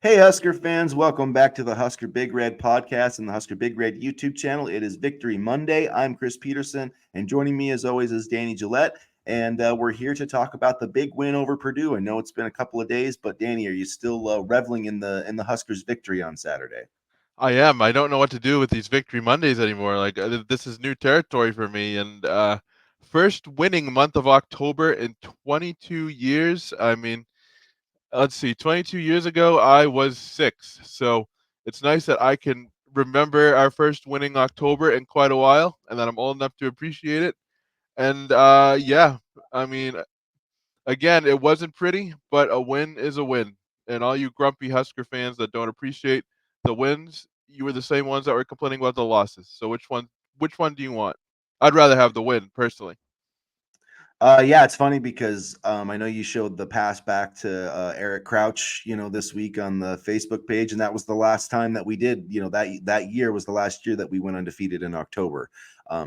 Hey, Husker fans, welcome back to the Husker Big Red podcast and the Husker Big Red YouTube channel. It is Victory Monday. I'm Chris Peterson, and joining me as always is Danny Gillette. And we're here to talk about the big win over Purdue. I know it's been a couple of days, but Danny, are you still reveling in the Huskers' victory on Saturday? I am. I don't know what to do with these Victory Mondays anymore. This is new territory for me. And first winning month of October in 22 years. I mean, let's see. 22 years ago, I was 6. So it's nice that I can remember our first winning October in quite a while, and that I'm old enough to appreciate it. And yeah, I mean, again, it wasn't pretty, but a win is a win. And all you grumpy Husker fans that don't appreciate the wins, you were the same ones that were complaining about the losses. So which one do you want? I'd rather have the win personally. Yeah, it's funny because I know you showed the pass back to Eric Crouch, this week on the Facebook page, and that was the last time that we did. That year was the last year that we went undefeated in October.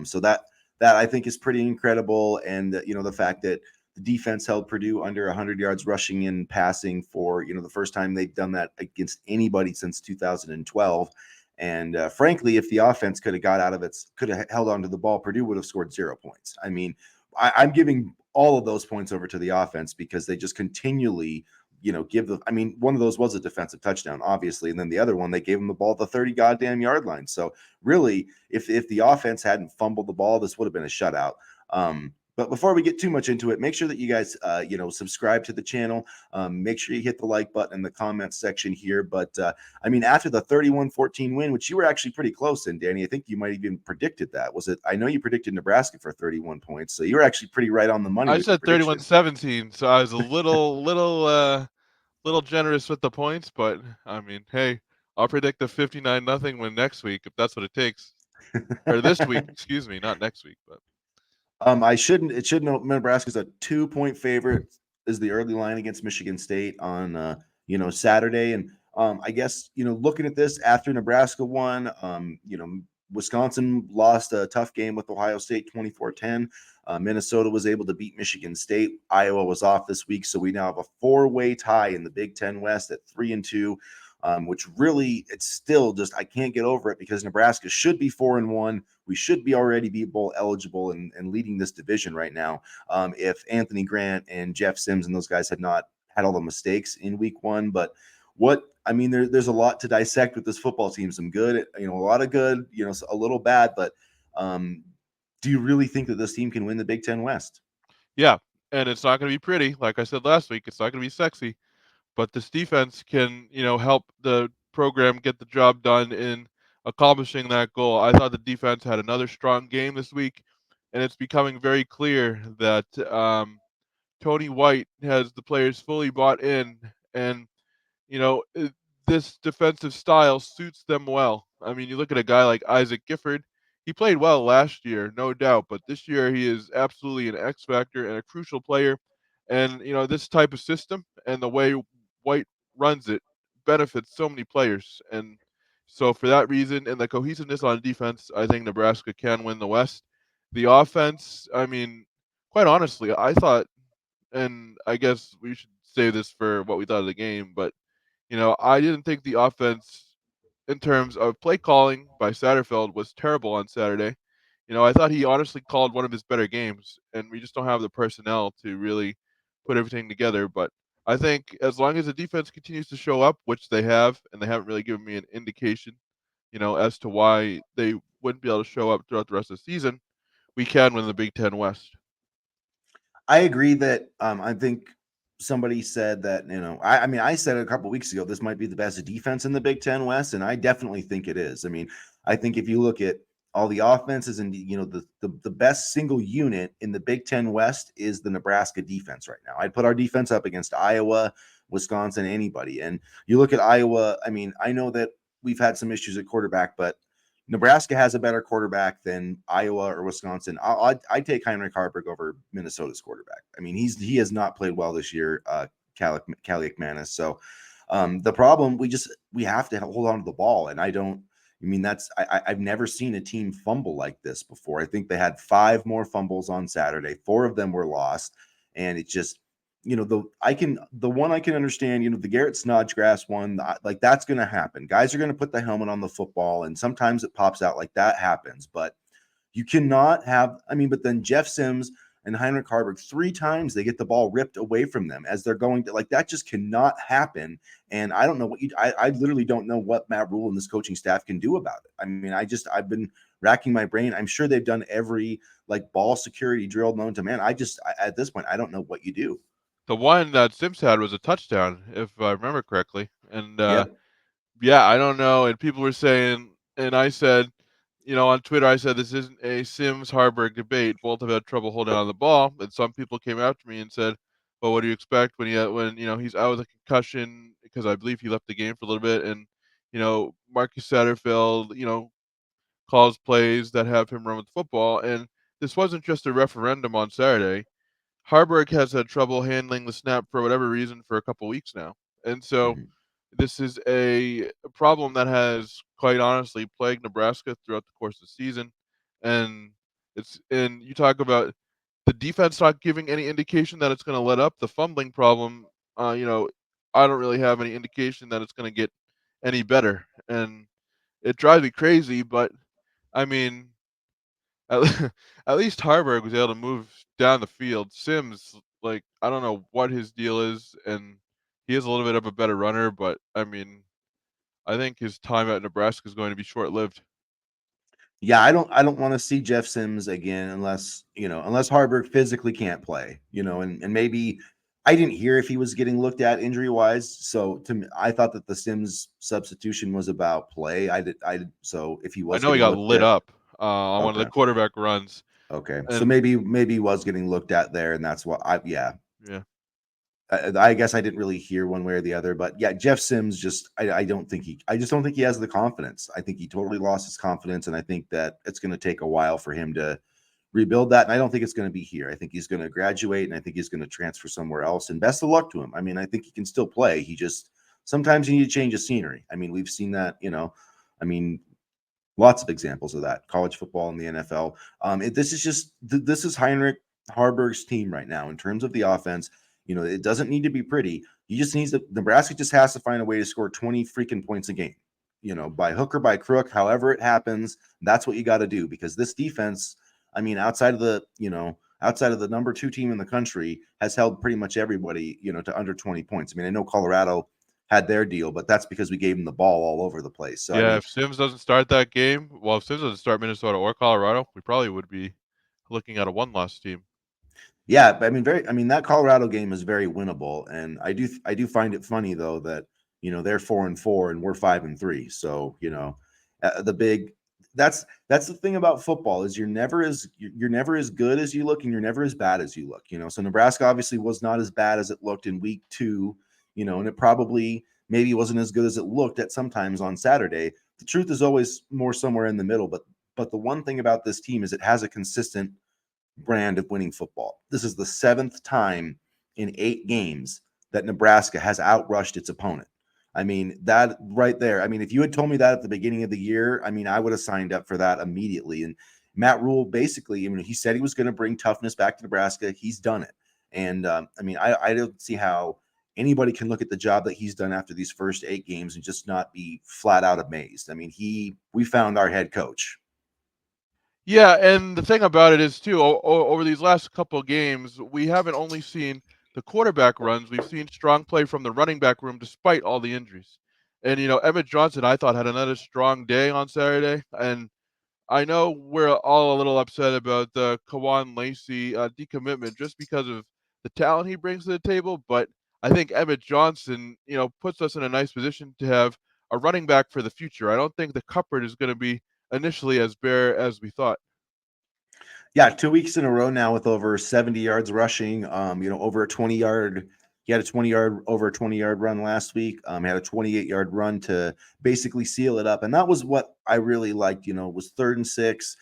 So that I think is pretty incredible, and the fact that the defense held Purdue under 100 yards rushing and passing for the first time they've done that against anybody since 2012. And frankly, if the offense could have held on to the ball, Purdue would have scored 0 points. I mean, I'm giving all of those points over to the offense because they just continually, give the. I mean, one of those was a defensive touchdown, obviously, and then the other one they gave them the ball at the 30 goddamn yard line. So really, if the offense hadn't fumbled the ball, this would have been a shutout. But before we get too much into it, make sure that you guys, subscribe to the channel. Make sure you hit the like button in the comments section here. But I mean, after the 31-14 win, which you were actually pretty close in, Danny, I think you might even predicted that. Was it? I know you predicted Nebraska for 31 points, so you were actually pretty right on the money I with your said prediction. 31-17, so I was a little generous with the points, but I mean, hey, I'll predict a 59 nothing win next week if that's what it takes. Or this week, excuse me, not next week, but I shouldn't. It should know Nebraska's a 2 point favorite. Is the early line against Michigan State on Saturday, and I guess looking at this after Nebraska won, Wisconsin lost a tough game with Ohio State 24-10. Minnesota was able to beat Michigan State. Iowa was off this week, so we now have a four-way tie in the Big Ten West at 3-2. Which really, it's still just I can't get over it because Nebraska should be 4-1. We should be already be bowl eligible and leading this division right now. If Anthony Grant and Jeff Sims and those guys had not had all the mistakes in week one, but there's a lot to dissect with this football team. Some good, a lot of good, a little bad, but um, do you really think that this team can win the Big Ten West? yeah, and it's not going to be pretty. Like I said last week, it's not going to be sexy. But this defense can, help the program get the job done in accomplishing that goal. I thought the defense had another strong game this week, and it's becoming very clear that Tony White has the players fully bought in, and you know it, this defensive style suits them well. I mean, you look at a guy like Isaac Gifford. He played well last year, no doubt, but this year he is absolutely an X factor and a crucial player. And this type of system and the way White runs it benefits so many players. And so for that reason and the cohesiveness on defense, I think Nebraska can win the West. The offense, I mean, quite honestly, I thought, and I guess we should save this for what we thought of the game, but I didn't think the offense in terms of play calling by Satterfield was terrible on Saturday. I thought he honestly called one of his better games, and we just don't have the personnel to really put everything together. But I think as long as the defense continues to show up, which they have, and they haven't really given me an indication, as to why they wouldn't be able to show up throughout the rest of the season, we can win the Big Ten West. I agree that I think somebody said that I mean I said a couple weeks ago this might be the best defense in the Big Ten West, and I definitely think it is. I mean, I think if you look at all the offenses and the best single unit in the Big Ten West is the Nebraska defense right now. I'd put our defense up against Iowa, Wisconsin, anybody. And you look at Iowa. I mean, I know that we've had some issues at quarterback, but Nebraska has a better quarterback than Iowa or Wisconsin. I'd take Heinrich Harburg over Minnesota's quarterback. I mean, he has not played well this year, Kaliak Manis. So the problem we have to hold on to the ball, and I don't. I mean, I've never seen a team fumble like this before. I think they had 5 more fumbles on Saturday. 4 of them were lost, and it just the one I can understand, the Garrett Snodgrass one, like that's going to happen. Guys are going to put the helmet on the football, and sometimes it pops out, like that happens. But you cannot have, but then Jeff Sims and Heinrich Harburg, 3 times they get the ball ripped away from them as they're going to, like, that just cannot happen. And I don't know I literally don't know what Matt Rule and this coaching staff can do about it. I've been racking my brain. I'm sure they've done every like ball security drill known to man. At this point, I don't know what you do. The one that Sims had was a touchdown, if I remember correctly, and, Yep. yeah, I don't know, and people were saying and I said, on Twitter, I said, "This isn't a Sims-Harburg debate. Both have had trouble holding on the ball," and some people came after me and said, "Well, what do you expect he's out with a concussion?" Because I believe he left the game for a little bit, and, Marcus Satterfield, calls plays that have him run with the football, and this wasn't just a referendum on Saturday. Harburg has had trouble handling the snap for whatever reason for a couple weeks now, and so Mhm. this is a problem that has quite honestly plagued Nebraska throughout the course of the season, and you talk about the defense not giving any indication that it's going to let up. The fumbling problem, I don't really have any indication that it's going to get any better, and it drives me crazy. But I mean, at, at least Harburg was able to move down the field. Sims, like, I don't know what his deal is, and he is a little bit of a better runner, but I mean, I think his time at Nebraska is going to be short-lived. Yeah, I don't want to see Jeff Sims again unless Harburg physically can't play, and maybe I didn't hear if he was getting looked at injury wise. So to me, I thought that the Sims substitution was about play. So if he I was know he getting got looked lit at, up on one of the okay, quarterback runs, okay, so and maybe he was getting looked at there, and that's what yeah, I guess I didn't really hear one way or the other, but yeah, Jeff Sims I just don't think he has the confidence. I think he totally lost his confidence, and I think that it's going to take a while for him to rebuild that. And I don't think it's going to be here. I think he's going to graduate, and I think he's going to transfer somewhere else. And best of luck to him. I think he can still play. He just sometimes you need to change the scenery. We've seen that. I mean, lots of examples of that. College football and the NFL. This is Heinrich Harburg's team right now in terms of the offense. It doesn't need to be pretty. He just needs to. Nebraska just has to find a way to score 20 freaking points a game. By hook or by crook, however it happens, that's what you got to do because this defense. Outside of the number 2 team in the country, has held pretty much everybody, to under 20 points. I know Colorado had their deal, but that's because we gave them the ball all over the place. So yeah. If Sims doesn't start that game, well, if Sims doesn't start Minnesota or Colorado, we probably would be looking at a one-loss team. yeah, but that Colorado game is very winnable, and I do find it funny though that they're 4-4 and we're 5-3. So the big that's the thing about football is you're never as good as you look and you're never as bad as you look. So Nebraska obviously was not as bad as it looked in week 2, and it probably maybe wasn't as good as it looked at sometimes on Saturday. The truth is always more somewhere in the middle, but the one thing about this team is it has a consistent brand of winning football. This is the 7th time in 8 games that Nebraska has outrushed its opponent. That right there. If you had told me that at the beginning of the year, I would have signed up for that immediately. And Matt Rule basically, he said he was going to bring toughness back to Nebraska. He's done it. And I don't see how anybody can look at the job that he's done after these first 8 games and just not be flat out amazed. We found our head coach. Yeah, and the thing about it is too, over these last couple of games, we haven't only seen the quarterback runs, we've seen strong play from the running back room despite all the injuries. And Emmett Johnson, I thought had another strong day on Saturday, and I know we're all a little upset about the Kawan Lacey decommitment just because of the talent he brings to the table, but I think Emmett Johnson, puts us in a nice position to have a running back for the future. I don't think the cupboard is going to be initially as bare as we thought. Yeah, 2 weeks in a row now with over 70 yards rushing. Over a 20-yard. He had a 20-yard run last week. Had a 28-yard run to basically seal it up, and that was what I really liked. Was 3rd and 6.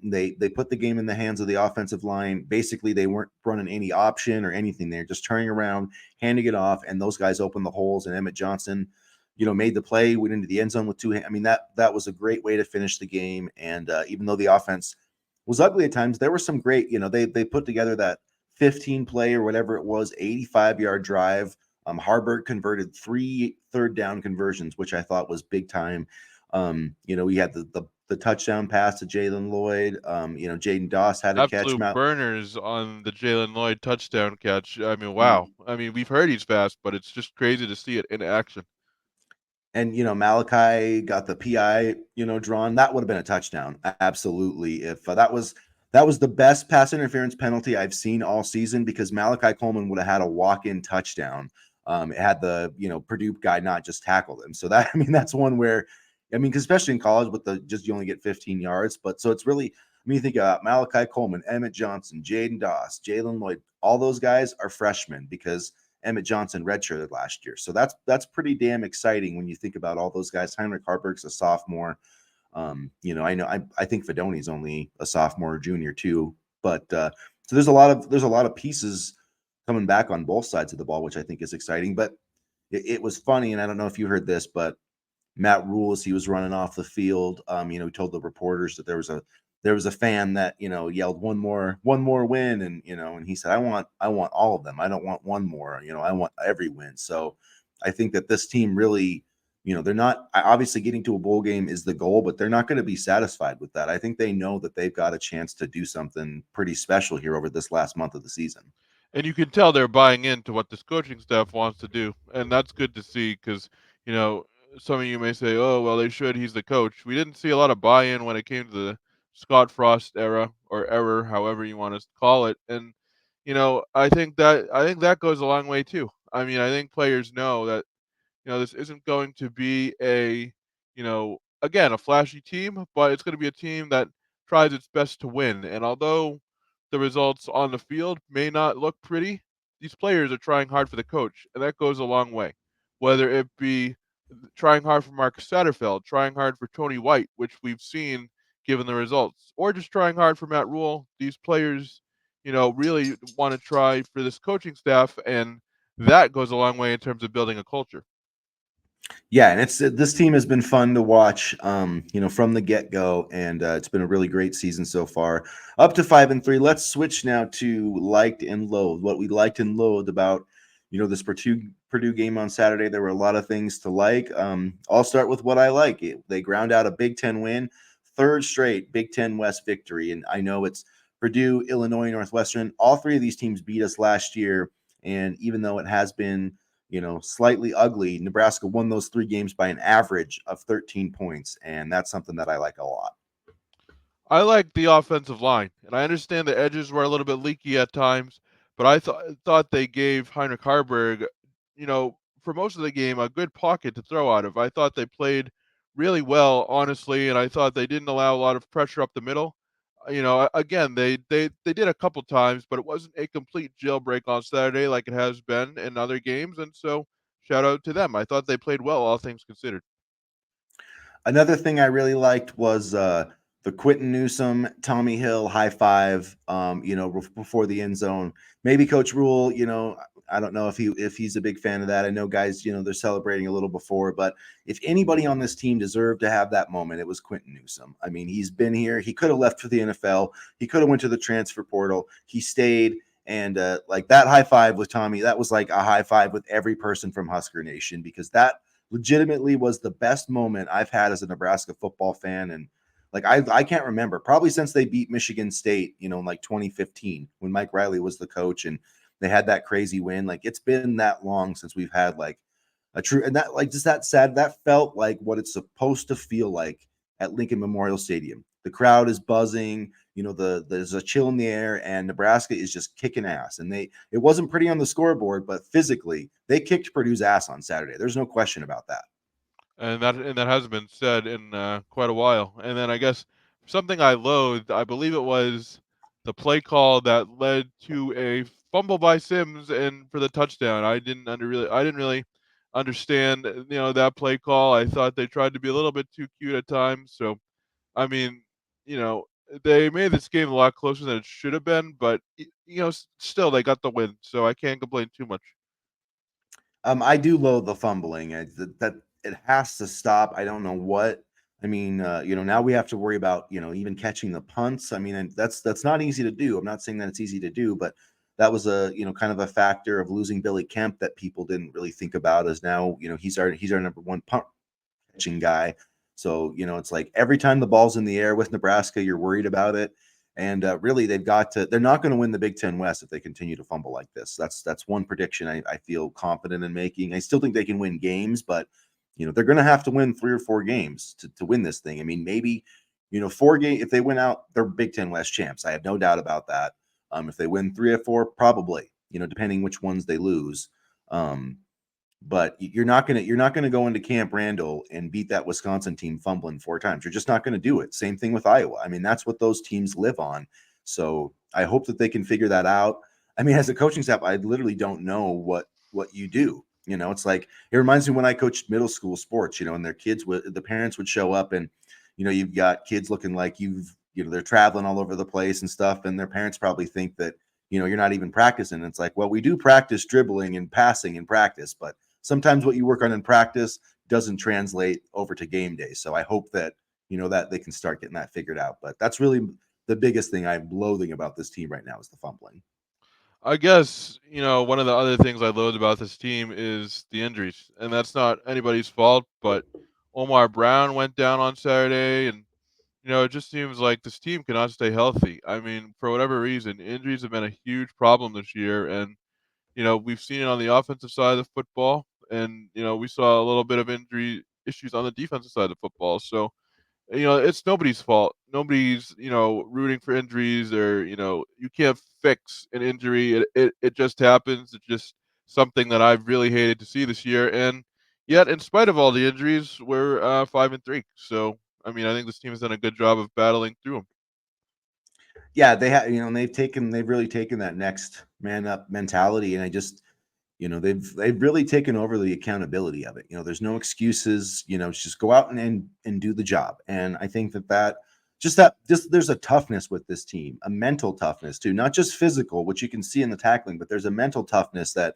They put the game in the hands of the offensive line. Basically, they weren't running any option or anything. They're just turning around, handing it off, and those guys opened the holes. And Emmett Johnson, made the play, went into the end zone with 2 hands. That was a great way to finish the game. And even though the offense was ugly at times, there were some great, they put together that 15 play or whatever it was, 85-yard drive. Harburg converted 3 third down conversions, which I thought was big time. We had the touchdown pass to Jalen Lloyd. Jaden Doss had a catch. Absolute burners on the Jalen Lloyd touchdown catch. I mean, wow. Mhm. I mean, we've heard he's fast, but it's just crazy to see it in action. And Malachi got the PI drawn. That would have been a touchdown, absolutely. If that was the best pass interference penalty I've seen all season, because Malachi Coleman would have had a walk-in touchdown. It had the Purdue guy not just tackled him. So that, I mean, that's one where, I mean, 'cause especially in college with the just you only get 15 yards, but so it's really, I mean, you think about Malachi Coleman, Emmett Johnson, Jaden Doss, Jalen Lloyd, all those guys are freshmen because Emmett Johnson redshirted last year. So that's pretty damn exciting when you think about all those guys. Heinrich Harburg's a sophomore. I think Fedoni's only a sophomore or junior too. But so there's a lot of pieces coming back on both sides of the ball, which I think is exciting. But it was funny, and I don't know if you heard this, but Matt Rule, as he was running off the field, he told the reporters that there was a fan that yelled one more win, and he said, I want all of them. I don't want one more. I want every win. So I think that this team really, they're not, obviously getting to a bowl game is the goal, but they're not going to be satisfied with that. I think they know that they've got a chance to do something pretty special here over this last month of the season. And you can tell they're buying into what this coaching staff wants to do, and that's good to see because you know some of you may say, "Oh, well, they should. He's the coach." We didn't see a lot of buy-in when it came to the Scott Frost era or error, however you want to call it. And I think that goes a long way too. I mean, I think players know that this isn't going to be again, a flashy team, but it's going to be a team that tries its best to win. And although the results on the field may not look pretty, these players are trying hard for the coach, and that goes a long way. Whether it be trying hard for Marcus Satterfield, trying hard for Tony White, which we've seen given the results, or just trying hard for Matt Rule, these players, really want to try for this coaching staff, and that goes a long way in terms of building a culture. Yeah, and it's this team has been fun to watch, from the get go, and it's been a really great season so far. Up to 5-3. Let's switch now to liked and loathed. What we liked and loathed about, this Purdue game on Saturday. There were a lot of things to like. I'll start with what I like. They ground out a Big Ten win, third straight Big Ten West victory, and I know it's Purdue, Illinois, Northwestern. All three of these teams beat us last year, and even though it has been slightly ugly, Nebraska won those 3 games by an average of 13 points, and that's something that I like a lot. I like the offensive line, and I understand the edges were a little bit leaky at times, but I thought they gave Heinrich Harburg, for most of the game, a good pocket to throw out of. I thought they played really well, honestly, and I thought they didn't allow a lot of pressure up the middle. Again, they did a couple times, but it wasn't a complete jailbreak on Saturday like it has been in other games, and so shout out to them. I thought they played well, all things considered. Another thing I really liked was the Quentin Newsom, Tommy Hill high five, before the end zone. Maybe Coach Rule, I don't know if he's a big fan of that. I know guys, they're celebrating a little before, but if anybody on this team deserved to have that moment, it was Quentin Newsom. I mean, he's been here. He could have left for the NFL. He could have went to the transfer portal. He stayed. And like that high five with Tommy, that was like a high five with every person from Husker Nation, because that legitimately was the best moment I've had as a Nebraska football fan. And like I can't remember, probably since they beat Michigan State, in like 2015 when Mike Riley was the coach and they had that crazy win. Like it's been that long since we've had like a true, and that, like, just that sad, that felt like what it's supposed to feel like at Lincoln Memorial Stadium. The crowd is buzzing, there's a chill in the air, and Nebraska is just kicking ass. And it wasn't pretty on the scoreboard, but physically they kicked Purdue's ass on Saturday. There's no question about that. And that hasn't been said in quite a while. And then I guess something I loathed, I believe it was the play call that led to a fumble by Sims and for the touchdown. I didn't really understand that play call. I thought they tried to be a little bit too cute at times. So I mean, you know, they made this game a lot closer than it should have been, but still they got the win, so I can't complain too much. I do loathe the fumbling. That it has to stop. I don't know what. I mean, now we have to worry about, even catching the punts. I mean, and that's not easy to do. I'm not saying that it's easy to do, but that was a kind of a factor of losing Billy Kemp that people didn't really think about, as now he's our number one punt catching guy. So, it's like every time the ball's in the air with Nebraska, you're worried about it. And really, they're not going to win the Big Ten West if they continue to fumble like this. That's one prediction I feel confident in making. I still think they can win games, but, they're going to have to win 3 or 4 games to win this thing. I mean, maybe, 4 games, if they win out, they're Big Ten West champs. I have no doubt about that. If they win 3 or 4, probably, depending which ones they lose. But you're not gonna go into Camp Randall and beat that Wisconsin team fumbling 4 times. You're just not going to do it. Same thing with Iowa. I mean, that's what those teams live on. So I hope that they can figure that out. I mean, as a coaching staff, I literally don't know what you do. It's like it reminds me when I coached middle school sports. And the parents would show up, and you've got kids looking like they're traveling all over the place and stuff, and their parents probably think that you're not even practicing. It's like, well, we do practice dribbling and passing in practice, but sometimes what you work on in practice doesn't translate over to game day. So I hope that that they can start getting that figured out. But that's really the biggest thing I'm loathing about this team right now is the fumbling. I guess, one of the other things I loathe about this team is the injuries, and that's not anybody's fault, but Omar Brown went down on Saturday, and it just seems like this team cannot stay healthy. I mean, for whatever reason, injuries have been a huge problem this year, and we've seen it on the offensive side of the football, and we saw a little bit of injury issues on the defensive side of football. So it's nobody's fault. Nobody's, rooting for injuries, or, you can't fix an injury. It just happens. It's just something that I've really hated to see this year. And yet, in spite of all the injuries, we're 5-3. So, I mean, I think this team has done a good job of battling through them. Yeah, they have, and they've really taken that next man up mentality, and I just, they've really taken over the accountability of it. There's no excuses. It's just go out and do the job. And I think that there's a toughness with this team, a mental toughness too, not just physical, which you can see in the tackling, but there's a mental toughness that,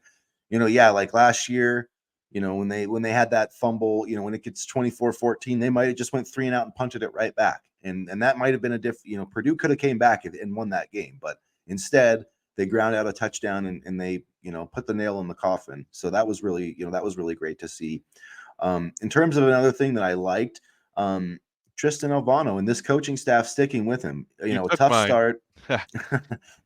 yeah, like last year, when they had that fumble, when it gets 24-14, they might have just went 3 and out and punted it right back. And that might have been Purdue could have came back and won that game, but instead they ground out a touchdown and they, put the nail in the coffin. So that was really great to see. In terms of another thing that I liked, Tristan Albano and this coaching staff sticking with him. You A took tough mine. start,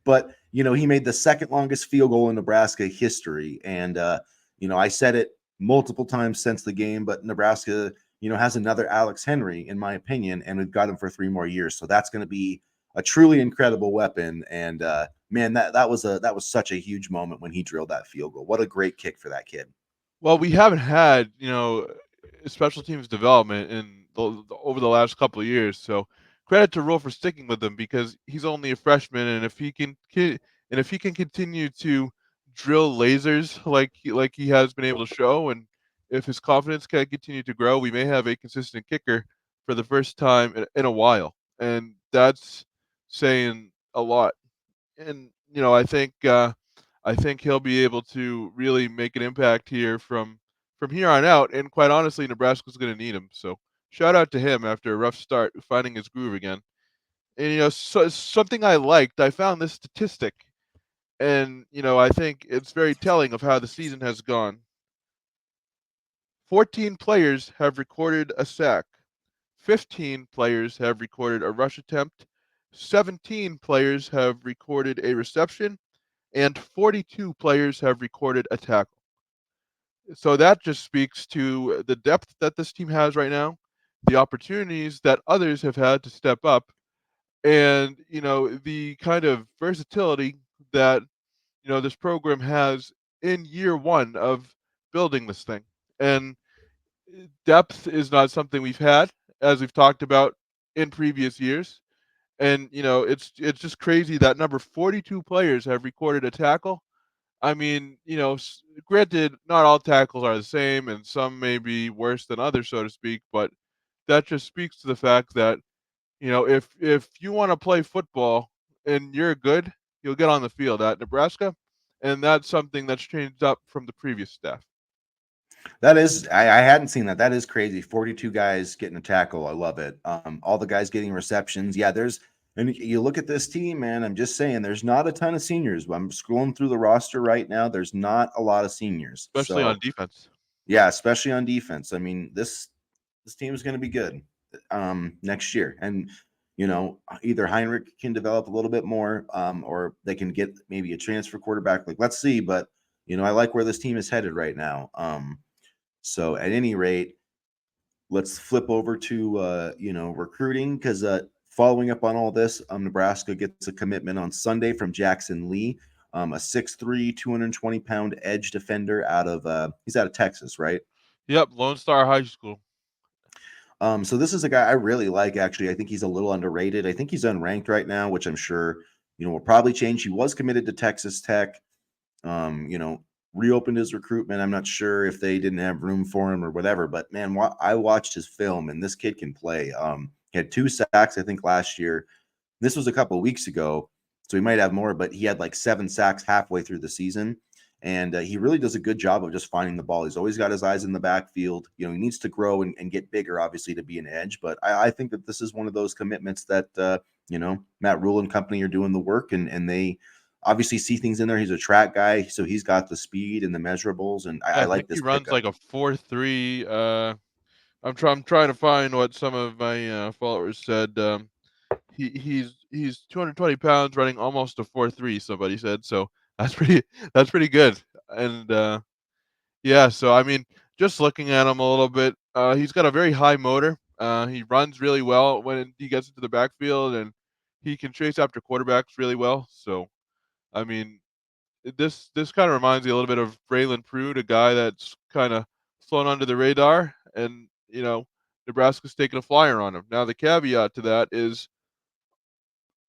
but he made the second longest field goal in Nebraska history. And I said it multiple times since the game, but Nebraska, has another Alex Henry, in my opinion, and we've got him for 3 more years. So that's going to be a truly incredible weapon. And man, that was such a huge moment when he drilled that field goal. What a great kick for that kid. Well, we haven't had, special teams development over the last couple of years. So credit to Rowe for sticking with him, because he's only a freshman, and if he can continue to drill lasers like he has been able to show, and if his confidence can continue to grow, we may have a consistent kicker for the first time in a while, and that's saying a lot. And I think he'll be able to really make an impact here from here on out. And quite honestly, Nebraska's going to need him. So shout out to him after a rough start, finding his groove again. And something I liked, I found this statistic, and I think it's very telling of how the season has gone. 14 players have recorded a sack. 15 players have recorded a rush attempt. 17 players have recorded a reception, and 42 players have recorded a tackle. So that just speaks to the depth that this team has right now, the opportunities that others have had to step up, and the kind of versatility that this program has in year one of building this thing. And depth is not something we've had, as we've talked about in previous years. And it's just crazy that number 42 players have recorded a tackle. I mean, granted, not all tackles are the same, and some may be worse than others, so to speak. But that just speaks to the fact that if you want to play football and you're good, you'll get on the field at Nebraska, and that's something that's changed up from the previous staff. That is, I hadn't seen that. That is crazy. 42 guys getting a tackle. I love it. All the guys getting receptions. Yeah, And you look at this team, man. I'm just saying, there's not a ton of seniors. I'm scrolling through the roster right now. There's not a lot of seniors. especially on So defense. yeah, especially on defense. I mean, this team is going to be good next year, and either Heinrich can develop a little bit more, or they can get maybe a transfer quarterback. Like, let's see. But I like where this team is headed right now. So at any rate, let's flip over to recruiting, because following up on all this, Nebraska gets a commitment on Sunday from Jackson Lee, a 6'3", 220-pound edge defender he's out of Texas, right? Yep, Lone Star High School. So this is a guy I really like, actually. I think he's a little underrated. I think he's unranked right now, which I'm sure will probably change. He was committed to Texas Tech. um, you know, Reopened his recruitment. I'm not sure if they didn't have room for him or whatever, but man, I watched his film, and this kid can play. He had 2 sacks, I think, last year. This was a couple of weeks ago, so he might have more, but he had like 7 sacks halfway through the season. And he really does a good job of just finding the ball. He's always got his eyes in the backfield. He needs to grow and get bigger, obviously, to be an edge. But I think that this is one of those commitments that, Matt Rule and company are doing the work, and they obviously see things in there. He's a track guy, so he's got the speed and the measurables, and Yeah, I I think like he this runs pickup. like a 4.3. I'm trying to find what some of my followers said. He's 220 pounds, running almost a 4.3. Somebody said so. That's pretty good. And yeah, so I mean, just looking at him a little bit, he's got a very high motor. He runs really well when he gets into the backfield, and he can chase after quarterbacks really well. So I mean, this kind of reminds me a little bit of Braylon Prude, a guy that's kind of flown under the radar, and Nebraska's taking a flyer on him. Now the caveat to that is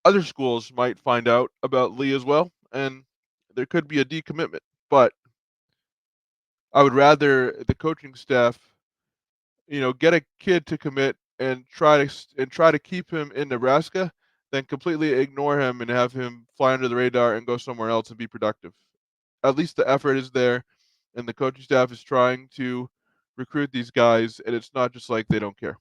other schools might find out about Lee as well, and there could be a decommitment. But I would rather the coaching staff, get a kid to commit and try to keep him in Nebraska than completely ignore him and have him fly under the radar and go somewhere else and be productive. At least the effort is there, and the coaching staff is trying to recruit these guys, and it's not just like they don't care.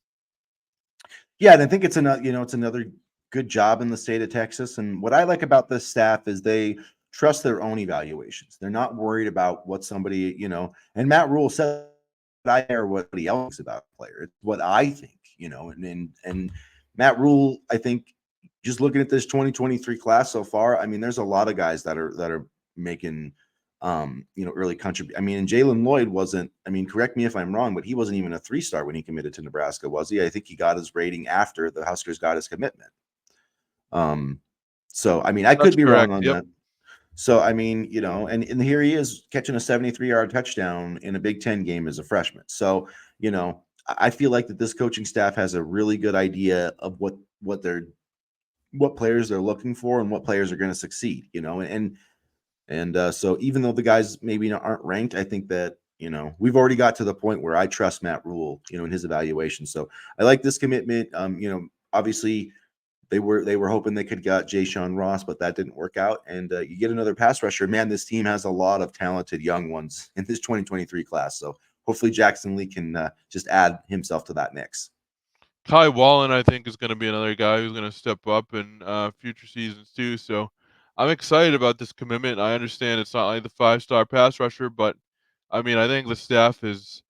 Yeah, and I think it's another good job in the state of Texas. And what I like about this staff is they trust their own evaluations. They're not worried about what somebody. And Matt Rule said, I care what somebody else thinks about a player. It's what I think. And Matt Rule, I think, just looking at this 2023 class so far, I mean, there's a lot of guys that are making early contribute. I mean, and Jalen Lloyd wasn't, I mean, correct me if I'm wrong, but he wasn't even a 3-star when he committed to Nebraska, was he? I think he got his rating after the Huskers got his commitment. Um, so I mean, I could That's be wrong correct. on Yep. that. So I mean, and here he is catching a 73-yard touchdown in a Big Ten game as a freshman. So, I feel like that this coaching staff has a really good idea of what players they're looking for and what players are going to succeed, and so even though the guys maybe aren't ranked, I think that we've already got to the point where I trust Matt Rule, in his evaluation. So I like this commitment. Obviously they were hoping they could get Jay Sean Ross, but that didn't work out. And you get another pass rusher. Man, this team has a lot of talented young ones in this 2023 class. So hopefully Jackson Lee can just add himself to that mix. Kai Wallen, I think, is going to be another guy who's going to step up in future seasons too. So I'm excited about this commitment. I understand it's not like the 5-star pass rusher, but I mean, I think the staff is,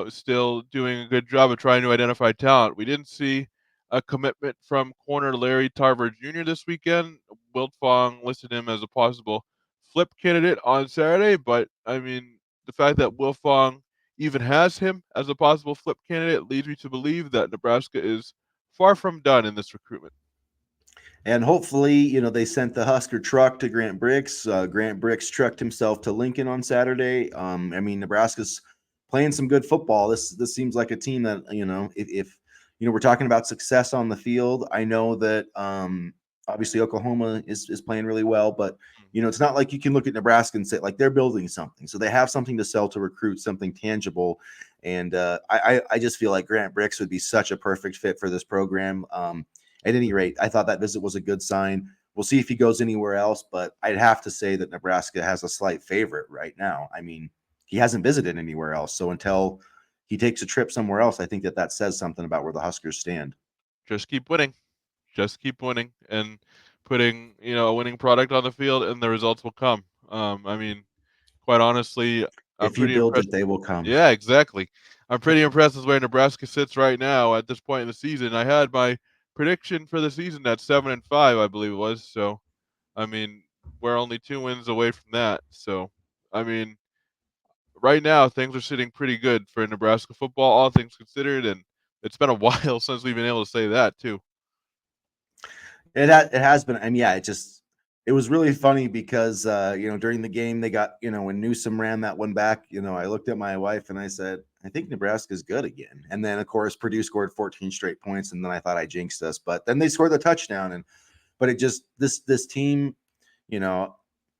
still doing a good job of trying to identify talent. We didn't see a commitment from corner Larry Tarver Jr. this weekend. Wilt Fong listed him as a possible flip candidate on Saturday, but I mean, the fact that Wilt Fong even has him as a possible flip candidate leads me to believe that Nebraska is far from done in this recruitment. And hopefully, they sent the Husker truck to Grant Bricks. Grant Bricks trucked himself to Lincoln on Saturday. I mean, Nebraska's playing some good football. This seems like a team that if we're talking about success on the field. I know that obviously Oklahoma is playing really well, but it's not like you can look at Nebraska and say like they're building something. So they have something to sell to recruit, something tangible. And I just feel like Grant Bricks would be such a perfect fit for this program. At any rate, I thought that visit was a good sign. We'll see if he goes anywhere else, but I'd have to say that Nebraska has a slight favorite right now. I mean, he hasn't visited anywhere else. So until he takes a trip somewhere else, I think that says something about where the Huskers stand. Just keep winning. just keep winning and putting a winning product on the field, and the results will come. I mean, quite honestly, I'm If you pretty build impressed. it, they will come. Yeah, exactly. I'm pretty impressed with where Nebraska sits right now at this point in the season. I had my prediction for the season at 7-5, I believe it was. So, I mean, we're only 2 wins away from that. So, I mean, right now things are sitting pretty good for Nebraska football, all things considered, and it's been a while since we've been able to say that too. It has been. I mean, yeah, it was really funny because during the game they got when Newsom ran that one back. I looked at my wife and I said, I think Nebraska's good again. And then of course Purdue scored 14 straight points, and then I thought I jinxed us, but then they scored the touchdown. But it just this team, you know,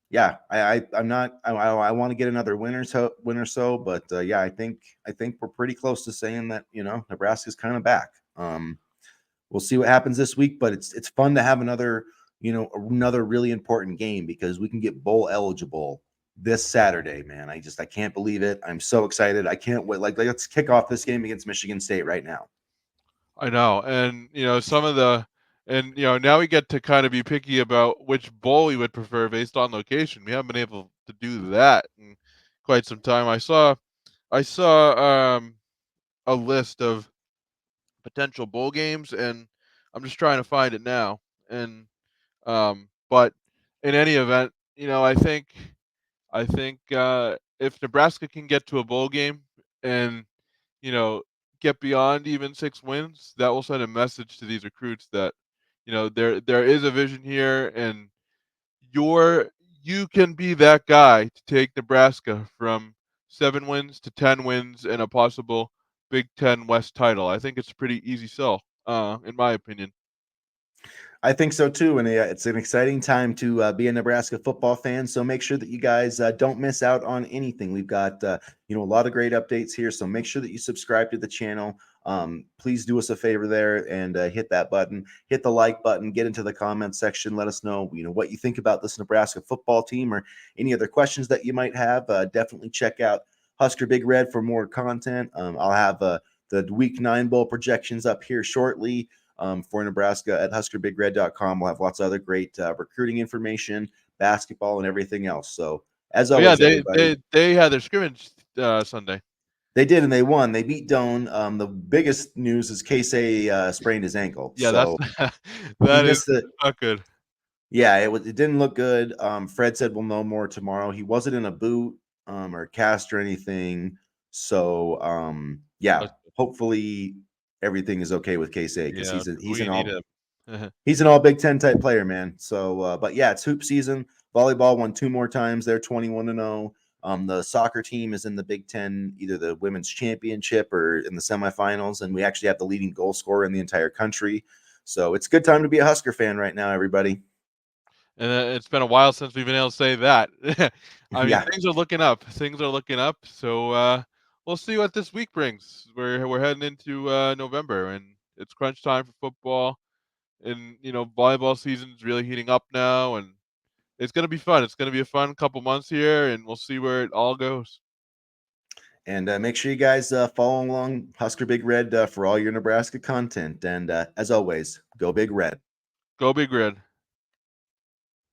yeah, I'm not. I want to get another win or so, but yeah, I think we're pretty close to saying that Nebraska's kind of back. We'll see what happens this week, but it's fun to have another really important game because we can get bowl eligible this Saturday, man. I can't believe it. I'm so excited. I can't wait. Like let's kick off this game against Michigan State right now. I know, and some of the, and now we get to kind of be picky about which bowl we would prefer based on location. We haven't been able to do that in quite some time. I saw a list of potential bowl games, and I'm just trying to find it now. And but in any event, I think if Nebraska can get to a bowl game and you know get beyond even 6 wins, that will send a message to these recruits that there is a vision here, and you're you can be that guy to take Nebraska from 7 wins to 10 wins and a possible Big Ten West title. I think it's a pretty easy sell, in my opinion. I think so too, and it's an exciting time to be a Nebraska football fan. So make sure that you guys don't miss out on anything. We've got a lot of great updates here, so make sure that you subscribe to the channel. Please do us a favor there and hit that button, hit the like button, get into the comment section. Let us know what you think about this Nebraska football team or any other questions that you might have. Definitely check out Husker Big Red for more content. I'll have the Week 9 bowl projections up here shortly for Nebraska at huskerbigred.com. We'll have lots of other great recruiting information, basketball, and everything else. So, as Oh yeah, always, they everybody, they they had their scrimmage Sunday. they did and they won. They beat Doan. The biggest news is Casey sprained his ankle. Yeah, that's So, he that is missed the. not good. Yeah, it didn't look good. Fred said we'll know more tomorrow. He wasn't in a boot or cast or anything. So, yeah, That's hopefully everything is okay with Casey because Yeah, he's 'cause he's we an need all him. He's an all Big Ten type player, man. So, but yeah, it's hoop season. Volleyball won 2 more times. They're 21-0. The soccer team is in the Big Ten, either the women's championship or in the semifinals, and we actually have the leading goal scorer in the entire country. So it's a good time to be a Husker fan right now, everybody. And it's been a while since we've been able to say that. I mean, Yeah, things are looking up. Things are looking up. So we'll see what this week brings. We're heading into November, and it's crunch time for football. And volleyball season's really heating up now, and it's gonna be fun. It's gonna be a fun couple months here, and we'll see where it all goes. and make sure you guys follow along Husker Big Red for all your Nebraska content. And as always, go Big Red. Go Big Red.